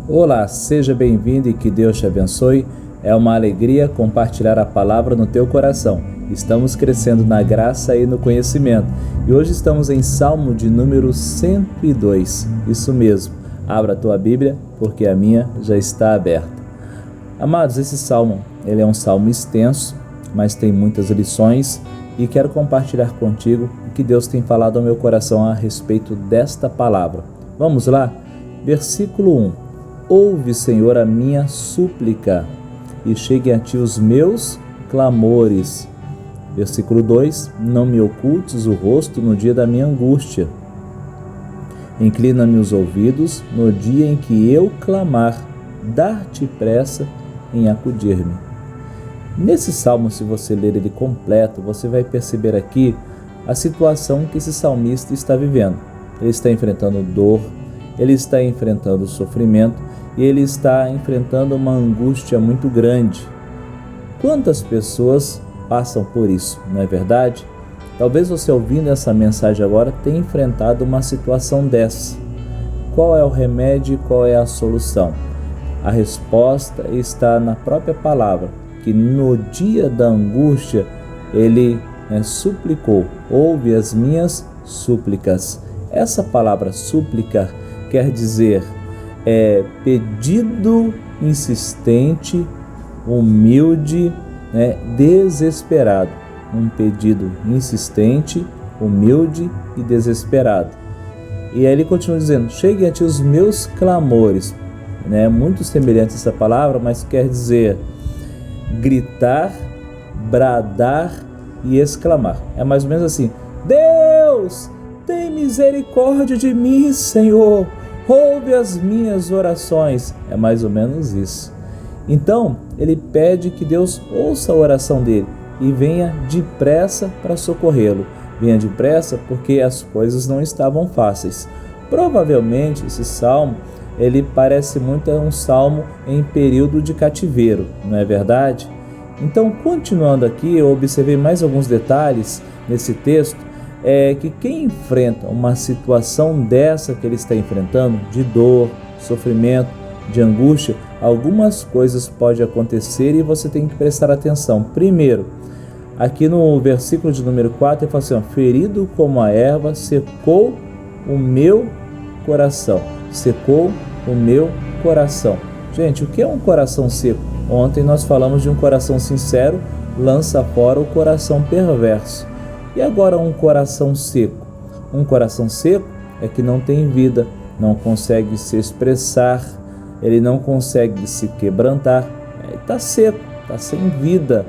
Olá, seja bem-vindo e que Deus te abençoe. É uma alegria compartilhar a palavra no teu coração. Estamos crescendo na graça e no conhecimento. E hoje estamos em Salmo de número 102. Isso mesmo. Abra a tua Bíblia, porque a minha já está aberta. Amados, esse salmo, ele é um salmo extenso, mas tem muitas lições e quero compartilhar contigo o que Deus tem falado ao meu coração a respeito desta palavra. Vamos lá? Versículo 1. Ouve, Senhor, a minha súplica, e cheguem a ti os meus clamores. Versículo 2. Não me ocultes o rosto no dia da minha angústia. Inclina-me os ouvidos no dia em que eu clamar, dar-te pressa em acudir-me. Nesse salmo, se você ler ele completo, você vai perceber aqui a situação que esse salmista está vivendo. Ele está enfrentando dor, ele está enfrentando sofrimento e ele está enfrentando uma angústia muito grande. Quantas pessoas passam por isso, não é verdade? Talvez você, ouvindo essa mensagem agora, tenha enfrentado uma situação dessa. Qual é o remédio e qual é a solução? A resposta está na própria palavra, que no dia da angústia ele suplicou, ouve as minhas súplicas. Essa palavra súplica quer dizer pedido insistente, humilde, desesperado. Um pedido insistente, humilde e desesperado. E aí ele continua dizendo, cheguem a ti os meus clamores. Muito semelhante a essa palavra, mas quer dizer gritar, bradar e exclamar. É mais ou menos assim: Deus, tem misericórdia de mim, Senhor. Ouve as minhas orações. É mais ou menos isso. Então, ele pede que Deus ouça a oração dele e venha depressa para socorrê-lo. Venha depressa porque as coisas não estavam fáceis. Provavelmente, esse salmo, ele parece muito um salmo em período de cativeiro, não é verdade? Então, continuando aqui, eu observei mais alguns detalhes nesse texto, que quem enfrenta uma situação dessa que ele está enfrentando, de dor, sofrimento, de angústia, algumas coisas podem acontecer e você tem que prestar atenção. Primeiro, aqui no versículo de número 4, ele fala assim, ferido como a erva, secou o meu coração. Secou o meu coração. Gente, o que é um coração seco? Ontem nós falamos de um coração sincero, lança fora o coração perverso. E agora um coração seco? Um coração seco é que não tem vida, não consegue se expressar, ele não consegue se quebrantar, está seco, está sem vida,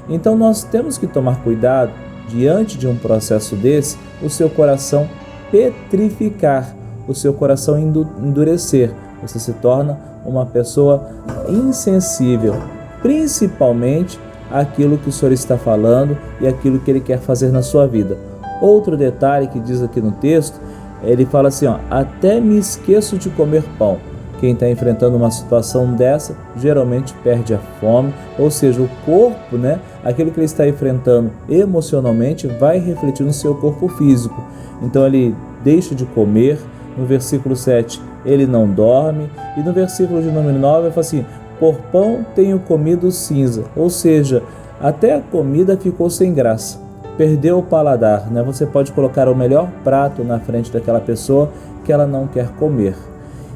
Então nós temos que tomar cuidado diante de um processo desse, o seu coração petrificar, o seu coração endurecer, você se torna uma pessoa insensível, principalmente aquilo que o Senhor está falando e aquilo que Ele quer fazer na sua vida. Outro detalhe que diz aqui no texto, ele fala assim, até me esqueço de comer pão. Quem está enfrentando uma situação dessa, geralmente perde a fome, ou seja, o corpo, aquilo que ele está enfrentando emocionalmente vai refletir no seu corpo físico. Então ele deixa de comer. No versículo 7, ele não dorme. E no versículo de número 9, ele fala assim, por pão tenho comido cinza. Ou seja, até a comida ficou sem graça. Perdeu o paladar, Você pode colocar o melhor prato na frente daquela pessoa que ela não quer comer.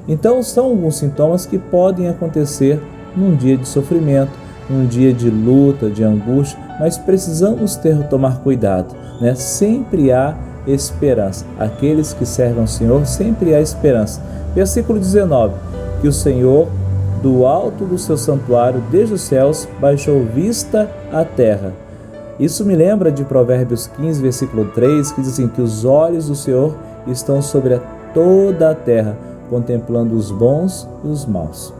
Então, são alguns sintomas que podem acontecer num dia de sofrimento, num dia de luta, de angústia, mas precisamos tomar cuidado, Sempre há esperança. Aqueles que servem ao Senhor, sempre há esperança. Versículo 19, que o Senhor, do alto do seu santuário, desde os céus, baixou vista à terra. Isso me lembra de Provérbios 15, versículo 3, que diz assim, que os olhos do Senhor estão sobre toda a terra, contemplando os bons e os maus.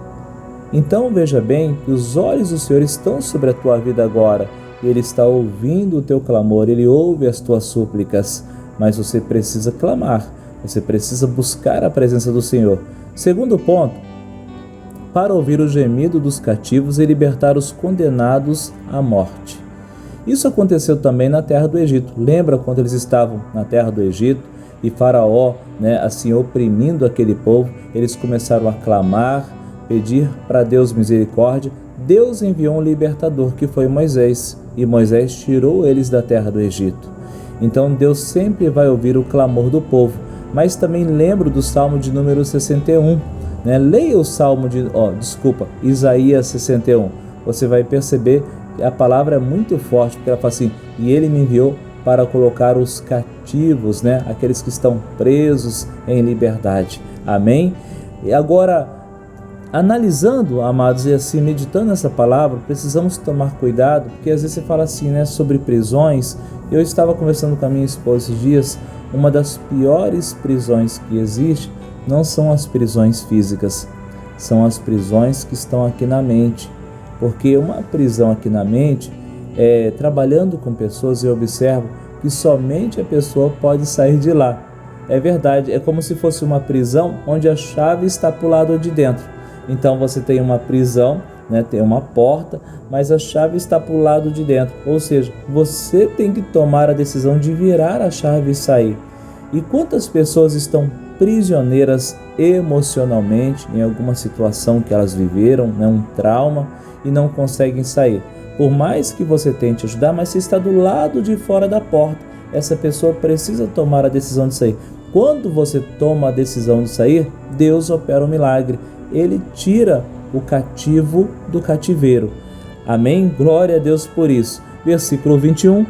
Então veja bem que os olhos do Senhor estão sobre a tua vida agora, e Ele está ouvindo o teu clamor, Ele ouve as tuas súplicas, mas você precisa clamar, você precisa buscar a presença do Senhor. Segundo ponto, para ouvir o gemido dos cativos e libertar os condenados à morte. Isso aconteceu também na terra do Egito. Lembra quando eles estavam na terra do Egito e Faraó, né, assim oprimindo aquele povo, eles começaram a clamar, pedir para Deus misericórdia. Deus enviou um libertador, que foi Moisés, e Moisés tirou eles da terra do Egito. Então Deus sempre vai ouvir o clamor do povo. Mas também lembro do Salmo de número 61, né? Leia o Salmo de, Isaías 61. Você vai perceber que a palavra é muito forte, porque ela fala assim: e ele me enviou para colocar os cativos, né? Aqueles que estão presos em liberdade. Amém? E agora, analisando, amados, e assim meditando essa palavra, precisamos tomar cuidado, porque às vezes você fala assim, né, sobre prisões. Eu estava conversando com a minha esposa esses dias. Uma das piores prisões que existe não são as prisões físicas, são as prisões que estão aqui na mente. Porque uma prisão aqui na mente, trabalhando com pessoas, eu observo que somente a pessoa pode sair de lá. É verdade, é como se fosse uma prisão onde a chave está para o lado de dentro. Então você tem uma prisão, né, tem uma porta, mas a chave está para o lado de dentro. Ou seja, você tem que tomar a decisão de virar a chave e sair. E quantas pessoas estão prisioneiras emocionalmente em alguma situação que elas viveram, né, um trauma, e não conseguem sair? Por mais que você tente ajudar, mas você está do lado de fora da porta. Essa pessoa precisa tomar a decisão de sair. Quando você toma a decisão de sair, Deus opera um milagre. Ele tira o cativo do cativeiro. Amém? Glória a Deus por isso. Versículo 21,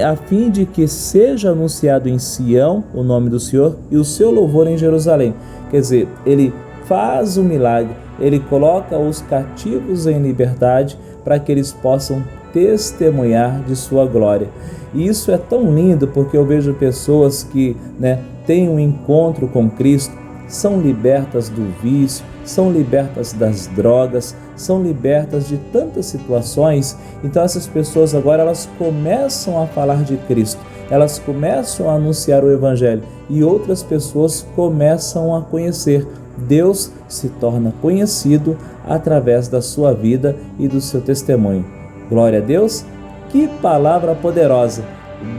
a fim de que seja anunciado em Sião o nome do Senhor e o seu louvor em Jerusalém. Quer dizer, ele faz um milagre, ele coloca os cativos em liberdade para que eles possam testemunhar de sua glória. E isso é tão lindo, porque eu vejo pessoas que, né, têm um encontro com Cristo, são libertas do vício, são libertas das drogas, são libertas de tantas situações. Então essas pessoas agora, elas começam a falar de Cristo, elas começam a anunciar o Evangelho, e outras pessoas começam a conhecer. Deus se torna conhecido através da sua vida e do seu testemunho. Glória a Deus! Que palavra poderosa!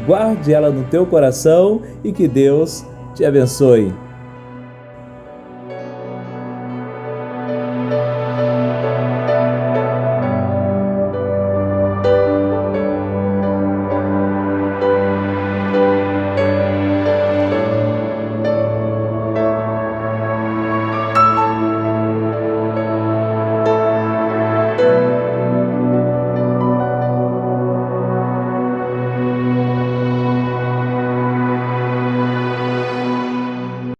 Guarde ela no teu coração e que Deus te abençoe.